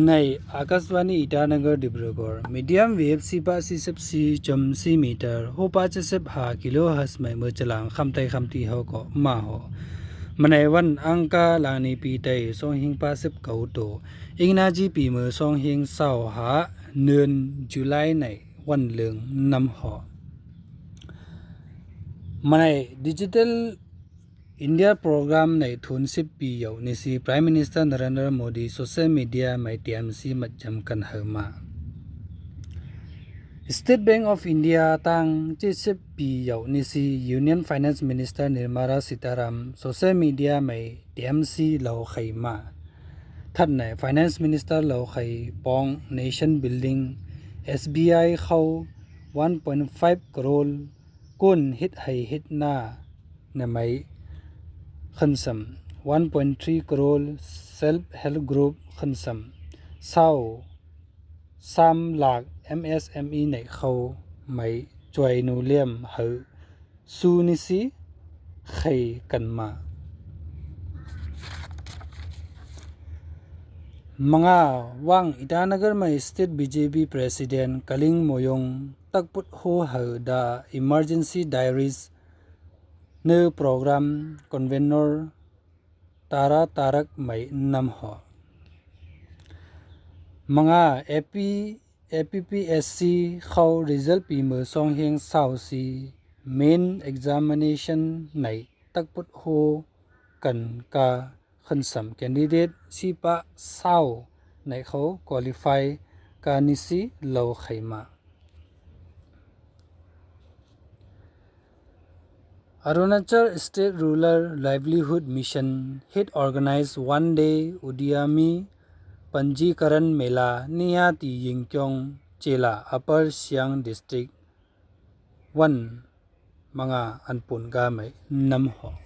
ในอากาศวานีอิตานกรดิบรกอร์มีเดียมเวฟ4.44 เมตร6.75 กิโลเฮิรตซ์ไม่เมื่อจลังคำไตคำตีเขาก็มาหอมันในวันอังคารลานีปีไต2.89โตอิงนาจีปีเมื่อ2.25เดือนตุลาในวันเลืองนำหอมันในดิจิทัลIndia program ในทุน10ปีอยู่ในสี Prime Minister Narendra Modi social media ไม่ TMC มัดจำกันเหมา State Bank of India ตั้ง70ปีอยู่ในสี Union Finance Minister Nirmala Sitharaman social media ไม่ TMC เหล่าใครมาทัดใน Finance Minister เหล่าใครปอง Nation Building SBI เขา 1.5 crore กุนฮิตให้ฮิตหน้าในไม่ขันซัม 1.3 crore self help group ขันซัม3 lakh MSME ในเขาไม่ช่วยนูเลียมเหอสูนิสีใครกันมามังวังอิตานกรไม่ State BJP President กลิงโมยงตักปุดโฮเหอดา Emergency Diariesในโปรแกรม Convener Tara Tarak ไม่นำหอมังAPPSC เขา result ปีเมื่อ2.24 main examination ในตักปุดโฮกันกาขันสัม candidate สิปะเศร้าในเขา qualify กานิสีเหล่าไขมาArunachal State Rural Livelihood Mission HIT organized one-day Udyami Panjikaran Mela Niyati Yingkyong Chela Upper Siang District 1 mga anpun gamay namho